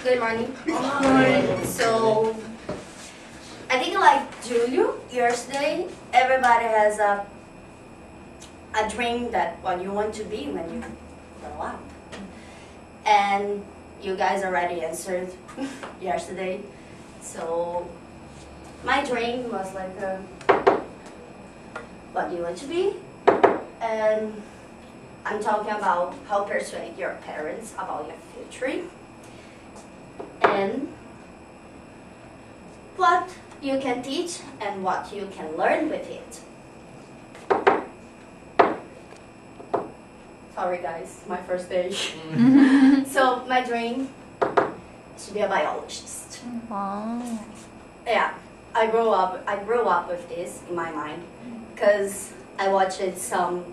Good morning. So, I think like Julio, yesterday, everybody has a dream that what you want to be when you grow up. And you guys already answered yesterday. So, my dream was like what you want to be. And I'm talking about how to persuade your parents about your future. And what you can teach and what you can learn with it. Sorry guys, my first day. So my dream is to be a biologist. Wow. Yeah, I grew up with this in my mind because I watched some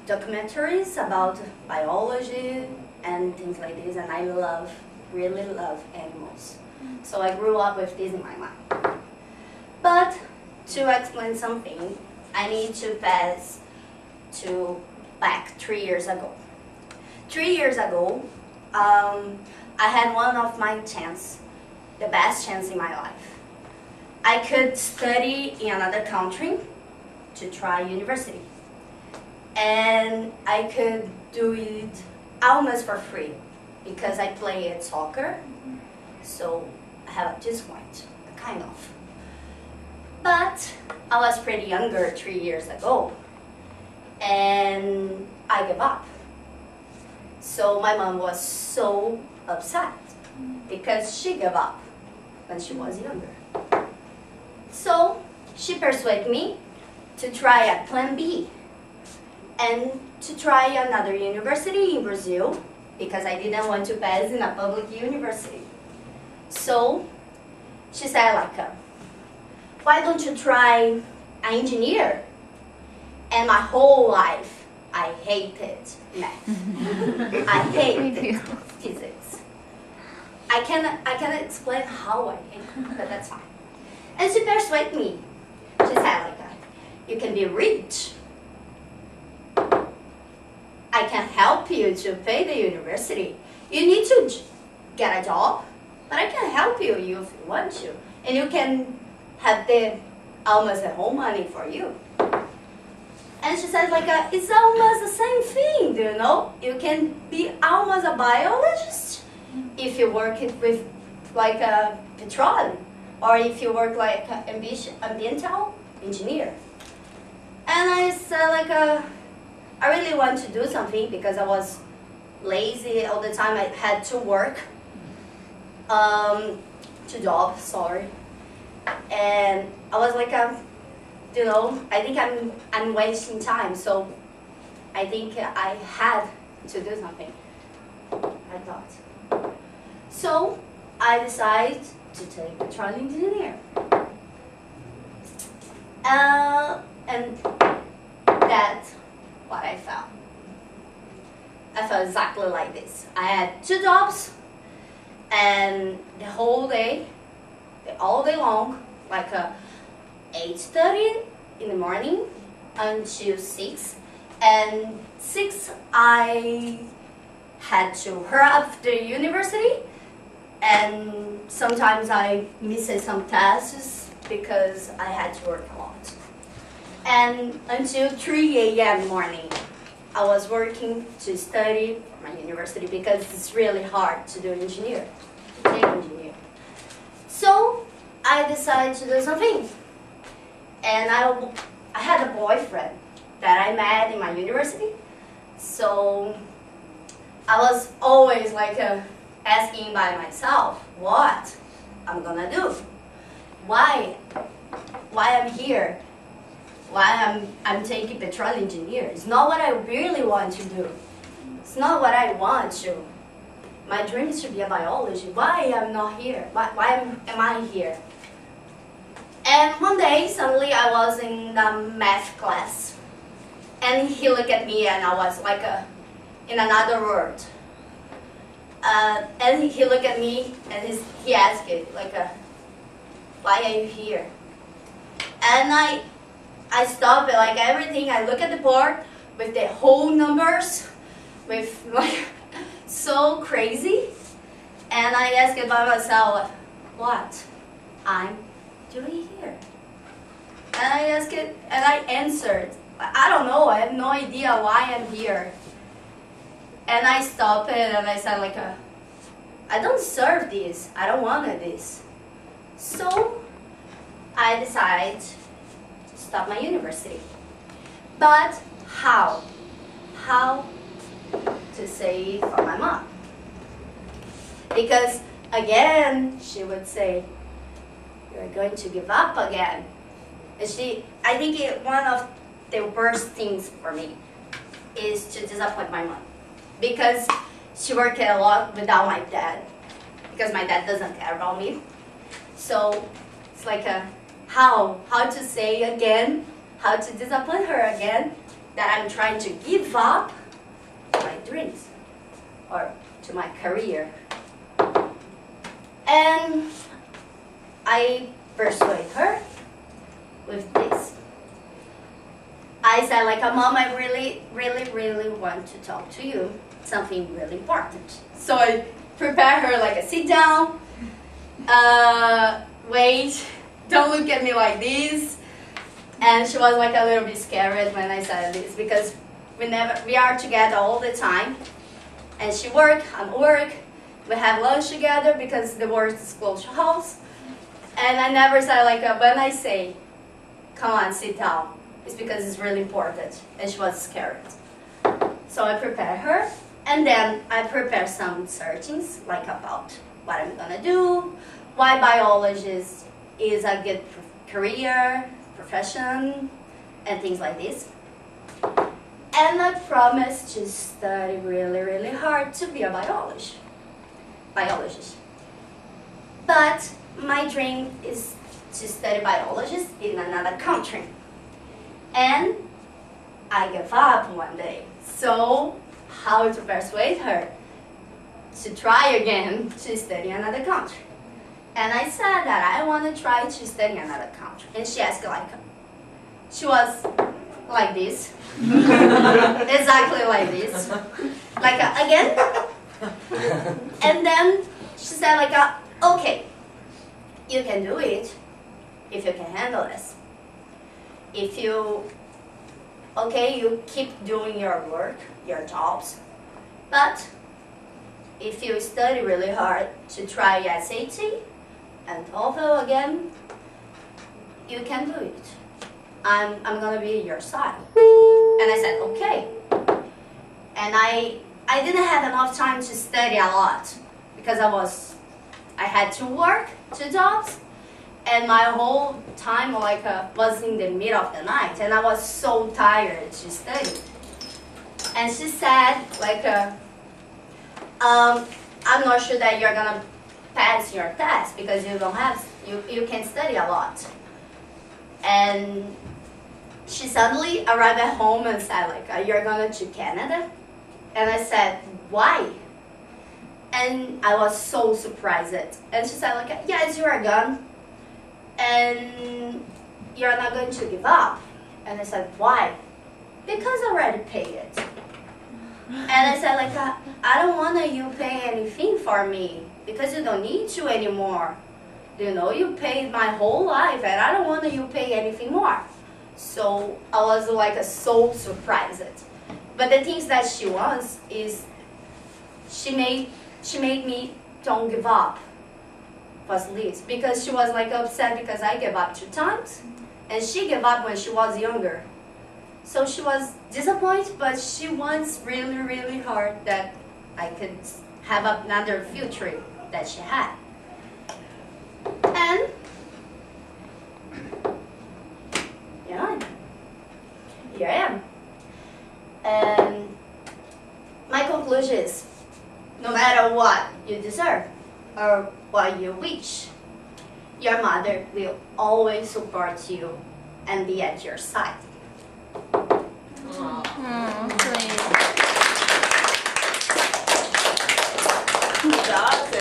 documentaries about biology and things like this, and I really love animals. So I grew up with this in my mind. But to explain something, I need to pass to back 3 years ago. 3 years ago, I had one of my the best chance in my life. I could study in another country to try university. And I could do it almost for free because I played soccer, so I have a discount, kind of. But I was pretty younger 3 years ago, and I gave up. So my mom was so upset because she gave up when she was younger. So she persuaded me to try a plan B and to try another university in Brazil because I didn't want to pass in a public university. So she said like, why don't you try an engineer? And my whole life, I hated math. I hated physics. I cannot explain how I hate it, but that's fine. And she persuaded me. She said like, you can be rich. I can help you to pay the university. You need to get a job, but I can help you if you want to. And you can have almost the whole money for you. And she says like, it's almost the same thing, do you know? You can be almost a biologist if you work with like a petroleum, or if you work like an ambiental engineer. And I said like, I really want to do something because I was lazy all the time. I had to work, to job, sorry. And I was like, you know, I think I'm wasting time. So I think I had to do something, I thought. So I decided to take petroleum engineer. And that's what I felt. I felt exactly like this. I had 2 jobs, and the whole day, all day long, like 8:30 in the morning until 6. And 6, I had to hurry up the university, and sometimes I missed some tests because I had to work a lot. And until 3 a.m. morning, I was working to study for my university because it's really hard to do engineer, to take engineer. So I decided to do something. And I had a boyfriend that I met in my university. So I was always like asking by myself, what I'm gonna do? Why I'm here? Why I'm taking petroleum engineer? It's not what I really want to do. It's not what I want to. My dream is to be a biologist. Why I'm not here? Why am I here? And one day, suddenly I was in a math class. And he looked at me and I was like in another world. And he looked at me and he asked like, why are you here? And I stopped it, like everything. I look at the board with the whole numbers, with like so crazy. And And I asked by myself, what I'm doing here? And I asked it, and I answered, I don't know, I have no idea why I'm here. And I stopped it and I said like, I don't deserve this, I don't want this. So I decided to stop my university. But how? How to say for my mom? Because again, she would say, you're going to give up again. And I think one of the worst things for me is to disappoint my mom. Because she worked a lot without my dad. Because my dad doesn't care about me. So it's like how to say again, how to disappoint her again, that I'm trying to give up my dreams or to my career. And I persuade her with this. I said like, Mom, I really, really, really want to talk to you. Something really important. So I prepare her like a sit down, wait, don't look at me like this. And she was like a little bit scared when I said this because we are together all the time. And she work, I'm work, we have lunch together because the work is close to house. And I never said like, when I say, come on, sit down, it's because it's really important. And she was scared. So I prepare her. And then I prepare some searchings, like about what I'm gonna do, why biology is a good career, profession, and things like this. And I promised to study really, really hard to be a biologist. But my dream is to study biologist in another country. And I gave up one day. So how to persuade her to try again to study another country. And I said that I want to try to study another country. And she asked like, she was like this, exactly like this, like again. And then she said like, okay, you can do it if you can handle this. If you, okay, you keep doing your work, your jobs, but if you study really hard to try SAT and TOEFL again, you can do it. I'm gonna be your side. And I said, okay. And I didn't have enough time to study a lot because I had to work 2 jobs, and my whole time like was in the middle of the night, and I was so tired to study. And she said like, I'm not sure that you're gonna pass your test because you can study a lot. And she suddenly arrived at home and said like, you're going to Canada? And I said, why? And I was so surprised. And she said like, yes, you are gone. And you're not going to give up. And I said, why? Because I already paid it. And I said like, I don't want you pay anything for me because you don't need to anymore. You know, you paid my whole life and I don't want you pay anything more. So I was like so surprised. But the things that she was is she made me don't give up was Liz, because she was like upset because I gave up 2 times and she gave up when she was younger. So she was disappointed, but she wants really, really hard that I could have another future that she had. And yeah, here I am. And my conclusion is, no matter what you deserve or what you wish, your mother will always support you and be at your side. Aww.